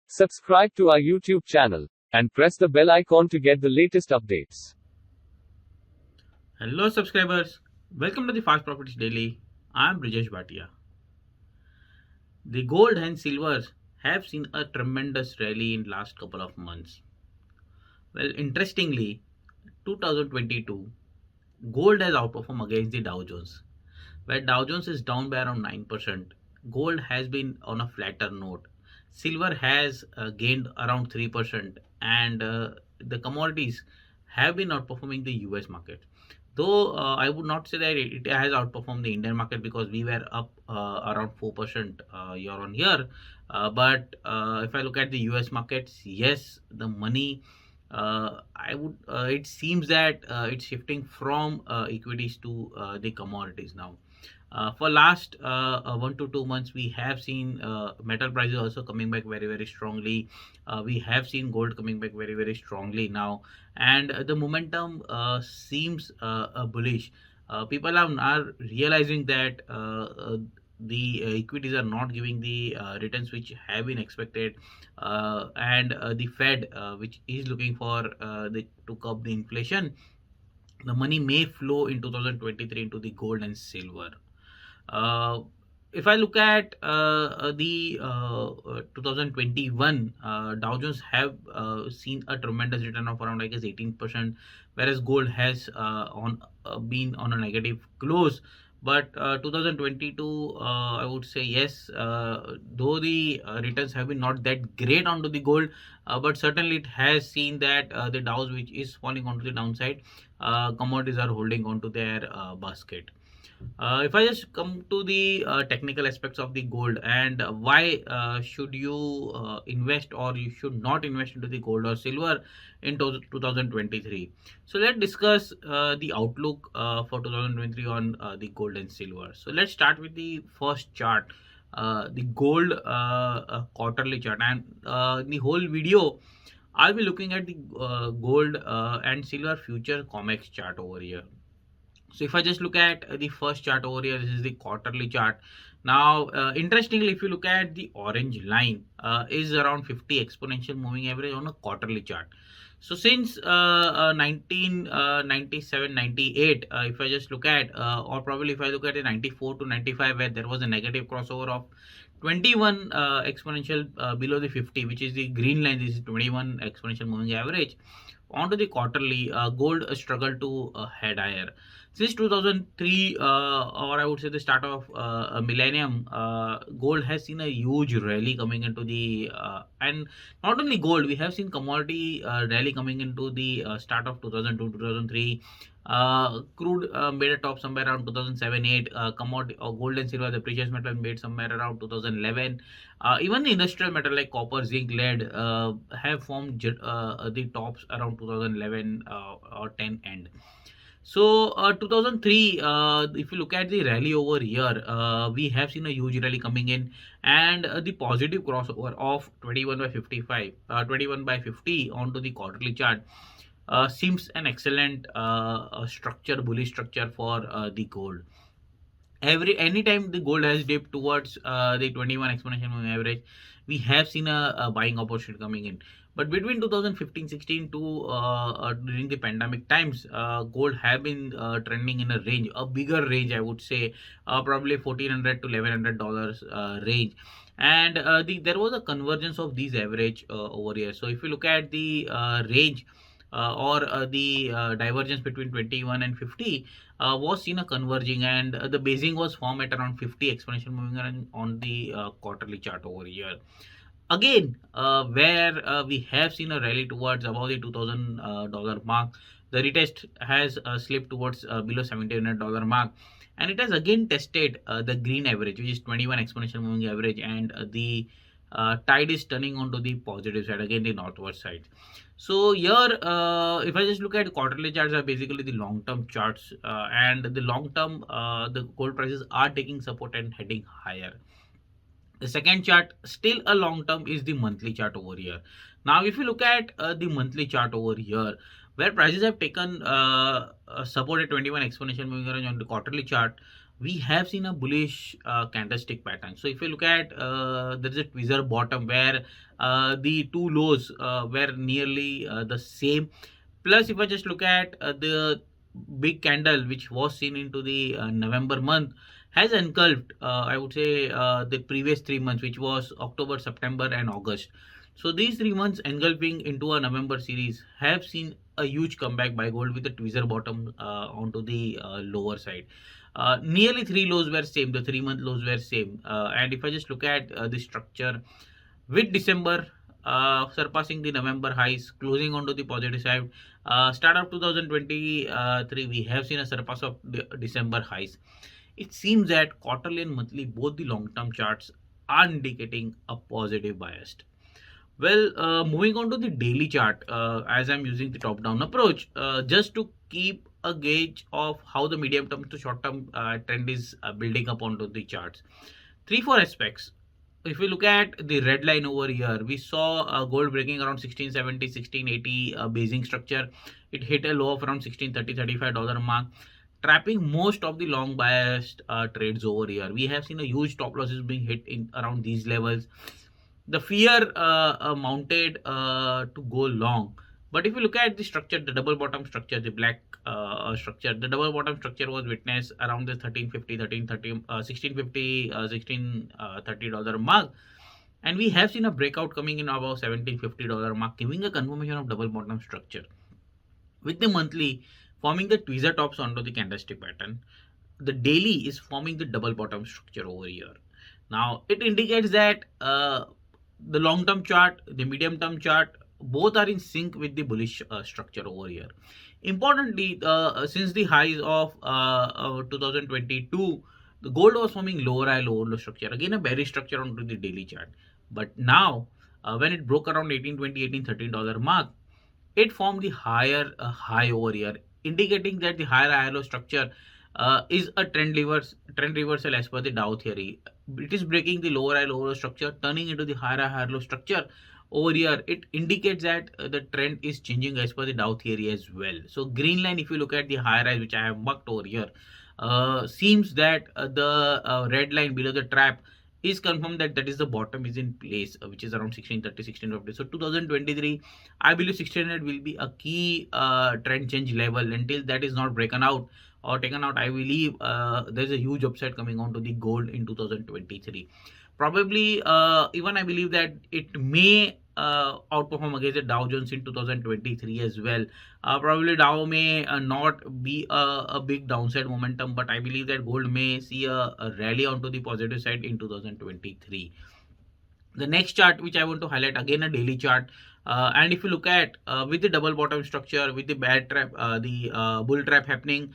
Subscribe to our YouTube channel and press the bell icon to get the latest updates. Hello subscribers, welcome to the Fast Properties Daily. I am Brijesh Bhatia. The gold and silver have seen a tremendous rally in last couple of months. Well, interestingly, 2022 gold has outperformed against the Dow Jones. Where Dow Jones is down by around 9%, gold has been on a flatter note. Silver has gained around 3%, and the commodities have been outperforming the US market. Though I would not say that it has outperformed the Indian market because we were up around 4% year on year. But if I look at the US markets, yes, the money I would it seems that it's shifting from equities to the commodities now. For last 1 to 2 months, we have seen metal prices also coming back very very strongly. We have seen gold coming back very very strongly now, and the momentum seems bullish. People are realizing that the equities are not giving the returns which have been expected, and the Fed, which is looking for to curb the inflation, the money may flow in 2023 into the gold and silver. uh, if I look at the 2021 Dow Jones have seen a tremendous return of around I guess 18%, whereas gold has on been on a negative close. But 2022, I would say yes, though the returns have been not that great onto the gold, but certainly it has seen that the Dows which is falling onto the downside, commodities are holding onto their basket. If I just come to the technical aspects of the gold and why should you invest or you should not invest into the gold or silver in 2023. So let's discuss the outlook for 2023 on the gold and silver. So let's start with the first chart, the gold quarterly chart, and the whole video I'll be looking at the gold and silver future COMEX chart over here. So if I just look at the first chart over here, this is the quarterly chart. Now, interestingly, if you look at the orange line, is around 50 exponential moving average on a quarterly chart. So since 1997, 98, if I just look at, or probably if I look at the 94 to 95, where there was a negative crossover of 21 exponential below the 50, which is the green line, this is 21 exponential moving average. Onto the quarterly, gold struggled to head higher. Since 2003, or I would say the start of a millennium, gold has seen a huge rally coming into the, and not only gold, we have seen commodity rally coming into the start of 2002, 2003. Crude made a top somewhere around 2007-8. Commodity gold and silver, the precious metal, made somewhere around 2011. Even the industrial metal like copper, zinc, lead have formed the tops around 2011 or 10 end. So 2003, if you look at the rally over here, we have seen a huge rally coming in, and the positive crossover of 21 by 55, 21 by 50 onto the quarterly chart seems an excellent structure, bullish structure for the gold. Anytime the gold has dipped towards the 21 exponential moving average, we have seen a buying opportunity coming in. But between 2015-16 to during the pandemic times, gold have been trending in a range, a bigger range, I would say, probably $1,400 to $1,100 range. And there was a convergence of these average over here. So if you look at the range or the divergence between 21 and 50, was seen a converging, and the basing was formed at around 50 exponential moving on the quarterly chart over here. Again, where we have seen a rally towards above the $2,000 mark, the retest has slipped towards below $1,700 mark, and it has again tested the green average, which is 21 exponential moving average, and the tide is turning onto the positive side, again the northward side. So here, if I just look at quarterly charts, are basically the long-term charts, and the long-term, the gold prices are taking support and heading higher. The second chart, still a long term, is the monthly chart over here. Now, if you look at the monthly chart over here, where prices have taken support at 21 exponential moving average on the quarterly chart, we have seen a bullish candlestick pattern. So if you look at, there is a tweezer bottom where the two lows were nearly the same. Plus, if I just look at the big candle which was seen into the November month, has engulfed, I would say, the previous 3 months, which was October, September, and August. So these 3 months engulfing into a November series have seen a huge comeback by gold with the tweezer bottom onto the lower side. Nearly three lows were same. The 3 month lows were same. And if I just look at the structure, with December surpassing the November highs, closing onto the positive side. Start of 2023, we have seen a surpass of December highs. It seems that quarterly and monthly, both the long-term charts are indicating a positive bias. Well, moving on to the daily chart, as I'm using the top-down approach, just to keep a gauge of how the medium-term to short-term trend is building up onto the charts. Three, four aspects. If we look at the red line over here, we saw gold breaking around 1670, 1680 basing structure. It hit a low of around 1630, $35 mark, trapping most of the long biased trades over here. We have seen a huge stop losses being hit in around these levels. The fear mounted to go long. But if you look at the structure, the double bottom structure, the black structure, the double bottom structure was witnessed around the 1350, 1330, 1650, $1630 mark. And we have seen a breakout coming in about $1750 mark, giving a confirmation of double bottom structure. With the monthly forming the tweezer tops onto the candlestick pattern, the daily is forming the double bottom structure over here. Now, it indicates that the long term chart, the medium term chart, both are in sync with the bullish structure over here. Importantly, since the highs of 2022, the gold was forming lower high, lower low structure. Again, a bearish structure onto the daily chart. But now, when it broke around 1820, $13 mark, it formed the higher high over here, indicating that the higher low structure is a trend reversal as per the Dow theory. It is breaking the lower high lower low structure, turning into the higher low structure over here. It indicates that the trend is changing as per the Dow theory as well. So green line, if you look at the higher rise which I have marked over here, seems that the red line below the trap is confirmed that that is the bottom is in place, which is around 1630, 1650. So 2023, I believe 1600 will be a key trend change level. Until that is not broken out or taken out, I believe there's a huge upside coming onto the gold in 2023. Probably, even I believe that it may outperform against the Dow Jones in 2023 as well. Probably Dow may not be a big downside momentum, but I believe that gold may see a rally onto the positive side in 2023. The next chart which I want to highlight, again a daily chart, and if you look at with the double bottom structure, with the bad trap, the bull trap happening,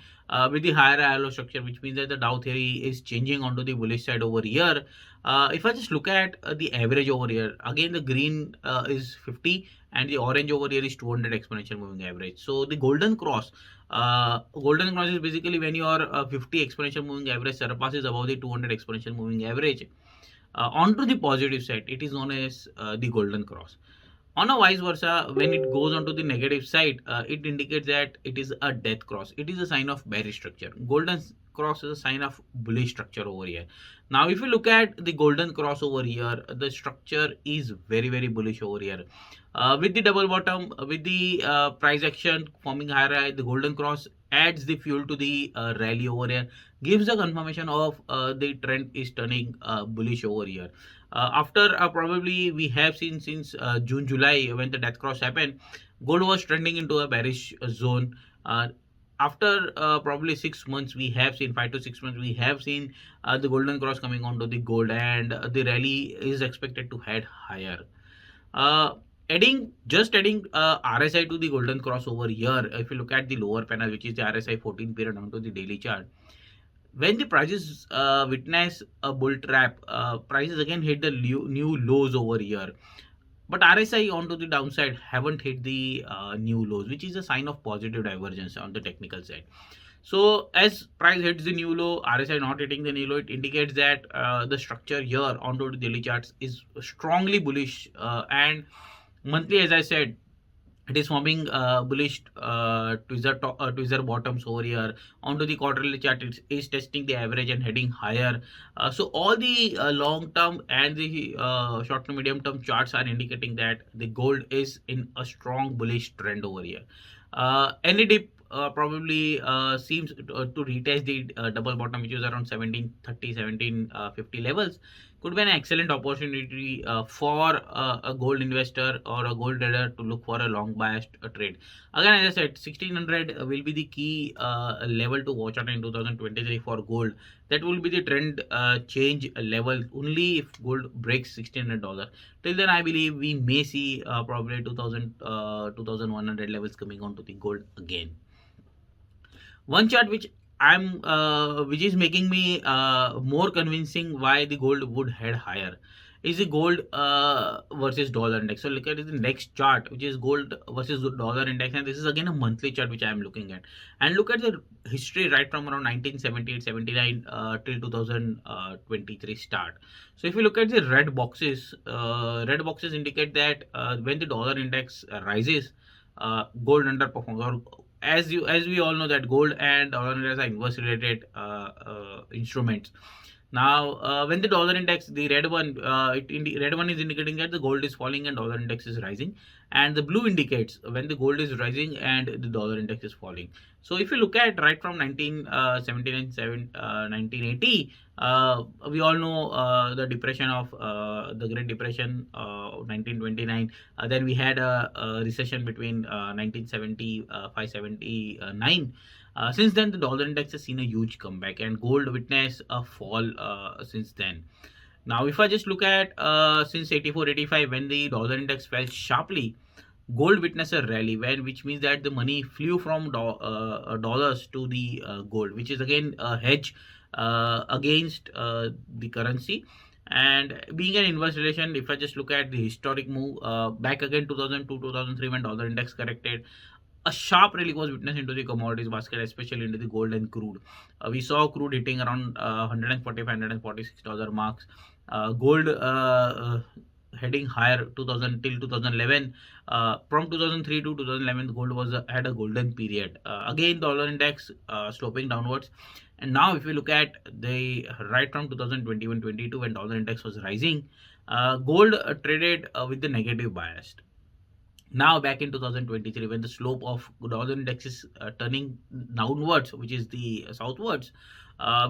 with the higher low structure, which means that the Dow theory is changing onto the bullish side over here. If I just look at the average over here, again the green is 50 and the orange over here is 200 exponential moving average. So the golden cross is basically when your 50 exponential moving average surpasses above the 200 exponential moving average. Onto the positive side, it is known as the golden cross. On a vice versa, when it goes onto the negative side, it indicates that it is a death cross. It is a sign of bearish structure. Golden cross is a sign of bullish structure over here. Now, if you look at the golden cross over here, the structure is very, very bullish over here. With the double bottom, with the price action forming higher high, the golden cross adds the fuel to the rally over here, gives a confirmation of the trend is turning bullish over here. After probably we have seen since June, July, when the death cross happened, gold was trending into a bearish zone. After probably 6 months, we have seen 5 to 6 months, we have seen the golden cross coming onto the gold, and the rally is expected to head higher. Adding RSI to the golden cross over here, if you look at the lower panel, which is the RSI 14 period onto the daily chart, when the prices witness a bull trap, prices again hit the new lows over here. But RSI onto the downside haven't hit the new lows, which is a sign of positive divergence on the technical side. So as price hits the new low, RSI not hitting the new low, it indicates that the structure here onto the daily charts is strongly bullish, and monthly, as I said, it is forming bullish tweezer bottoms over here. Onto the quarterly chart, it is testing the average and heading higher. So all the long term and the short to medium term charts are indicating that the gold is in a strong bullish trend over here. Any dip probably seems to retest the double bottom, which is around 1730, 1750 levels. Could be an excellent opportunity for a gold investor or a gold trader to look for a long biased trade. Again, as I said, 1600 will be the key level to watch out in 2023 for gold. That will be the trend change level only if gold breaks $1600. Till then, I believe we may see probably 2100 levels coming onto the gold again. One chart which is making me more convincing why the gold would head higher is the gold versus dollar index. So look at the next chart, which is gold versus dollar index, and this is again a monthly chart which I am looking at. And look at the history right from around 1978 79 till 2023 start. So if you look at the red boxes indicate that when the dollar index rises, gold underperforms. Or as we all know that gold and dollar index are inverse related instruments. Now when the dollar index, the red one is indicating that the gold is falling and dollar index is rising, and the blue indicates when the gold is rising and the dollar index is falling. So if you look at right from 1979 1980, we all know the depression of the Great Depression of 1929. Then we had a recession between 1975 79. Since then, the dollar index has seen a huge comeback, and gold witnessed a fall since then. Now, if I just look at since 84 85, when the dollar index fell sharply, gold witnessed a rally, which means that the money flew from dollars to the gold, which is again a hedge against the currency. And being an inverse relation, if I just look at the historic move back again 2002 2003 when dollar index corrected, a sharp rally was witnessed into the commodities basket, especially into the gold and crude. We saw crude hitting around 145 $146 marks. Gold heading higher 2000 till 2011. From 2003 to 2011, gold had a golden period. Again, dollar index sloping downwards. And now, if you look at the right from 2021-22 when dollar index was rising, gold traded with the negative bias. Now back in 2023, when the slope of dollar index is turning downwards, which is the southwards,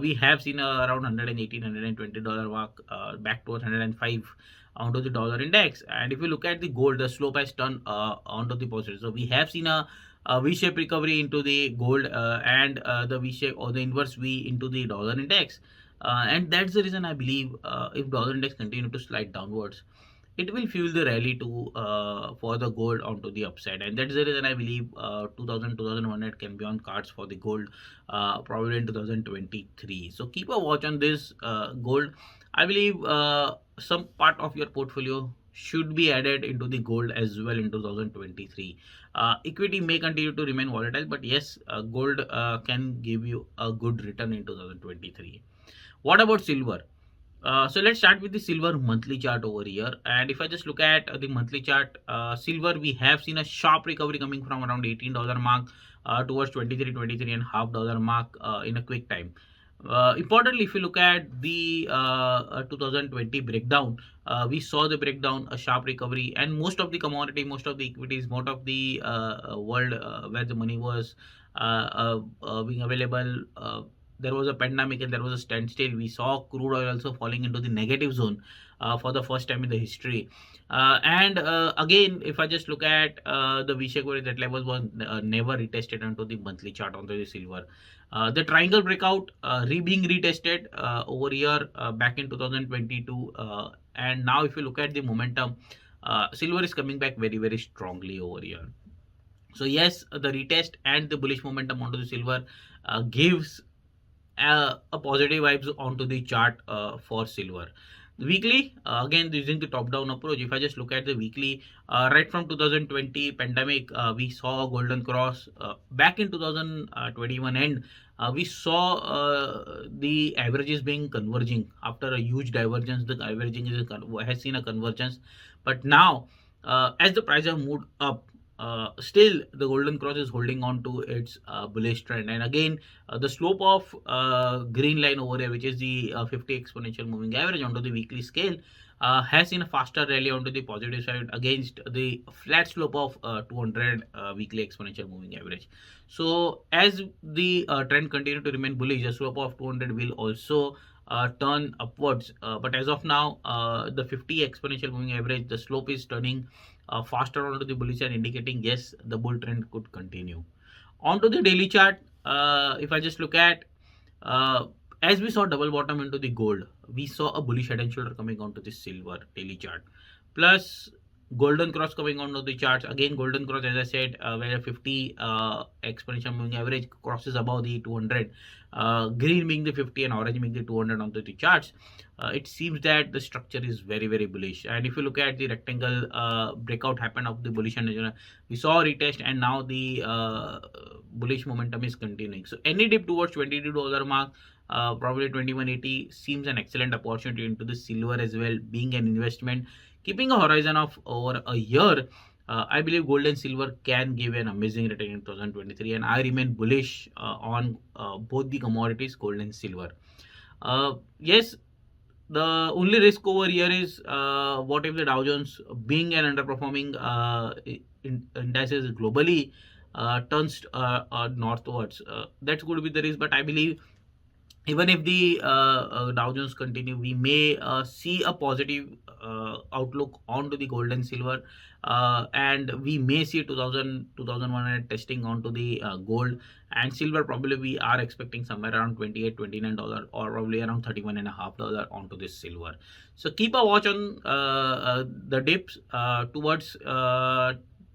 we have seen around 118 $120 mark, back towards 105 onto the dollar index. And if you look at the gold, the slope has turned onto the positive. So we have seen a V-shaped recovery into the gold and the V-shape or the inverse V into the dollar index. And that's the reason I believe if dollar index continue to slide downwards, it will fuel the rally to for the gold onto the upside. And that's the reason I believe 2000 can be on cards for the gold probably in 2023. So keep a watch on this gold. I believe some part of your portfolio should be added into the gold as well in 2023. Equity may continue to remain volatile, but yes, gold can give you a good return in 2023. What about silver? So let's start with the silver monthly chart over here. And if I just look at the monthly chart, silver, we have seen a sharp recovery coming from around $18 mark towards 23 and half dollar mark in a quick time. Importantly, if you look at the 2020 breakdown, we saw the breakdown, a sharp recovery, and most of the commodity, most of the equities, most of the world where the money was being available. There was a pandemic and there was a standstill. We saw crude oil also falling into the negative zone for the first time in the history. And again, if I just look at the V-shaped where that level was never retested onto the monthly chart onto the silver. The triangle breakout being retested over here back in 2022. And now if you look at the momentum, silver is coming back very, very strongly over here. So yes, the retest and the bullish momentum onto the silver gives a positive vibes onto the chart for silver. Weekly, again using the top down approach, if I just look at the weekly, right from 2020 pandemic, we saw a golden cross. Back in 2021 end, we saw the averages being converging after a huge divergence. The averaging has seen a convergence, but now as the price have moved up, still the golden cross is holding on to its bullish trend. And again, the slope of green line over here, which is the 50 exponential moving average onto the weekly scale, has seen a faster rally onto the positive side against the flat slope of 200 weekly exponential moving average. So as the trend continue to remain bullish, the slope of 200 will also turn upwards. But as of now, the 50 exponential moving average, the slope is turning faster onto the bullish and indicating yes, the bull trend could continue. Onto the daily chart, if I just look at, uh, as we saw double bottom into the gold, we saw a bullish head and shoulder coming onto the silver daily chart, plus golden cross coming onto the charts. Again, golden cross, as I said, where a 50 exponential moving average crosses above the 200, green being the 50 and orange being the 200 onto the charts. It seems that the structure is very, very bullish. And if you look at the rectangle breakout happened of the bullish, and we saw a retest, and now the bullish momentum is continuing. So any dip towards $22 mark, probably 2180, seems an excellent opportunity into the silver as well, being an investment. Keeping a horizon of over a year, I believe gold and silver can give an amazing return in 2023, and I remain bullish on both the commodities, gold and silver. Yes, the only risk over here is what if the Dow Jones, being an underperforming indices globally, turns northwards. That's going to be the risk, but I believe even if the Dow Jones continue, we may see a positive outlook onto the gold and silver, and we may see 2100 testing onto the gold and silver. Probably we are expecting somewhere around $28-29, or probably around $31.5 onto this silver. So keep a watch on the dips towards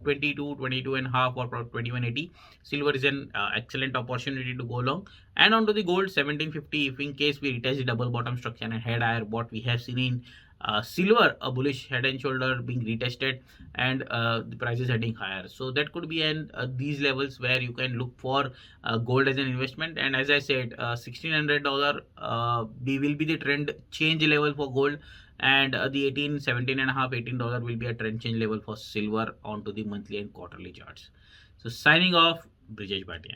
22 and a half, or 2180. Silver is an excellent opportunity to go long. And onto the gold, 1750, if in case we retest the double bottom structure and head higher, what we have seen in silver, a bullish head and shoulder being retested, and the price is heading higher. So that could be these levels where you can look for gold as an investment. And as I said, $1600 will be the trend change level for gold, and the 18, 17 and a half, $18 will be a trend change level for silver onto the monthly and quarterly charts. So signing off, Brijesh Bhatia.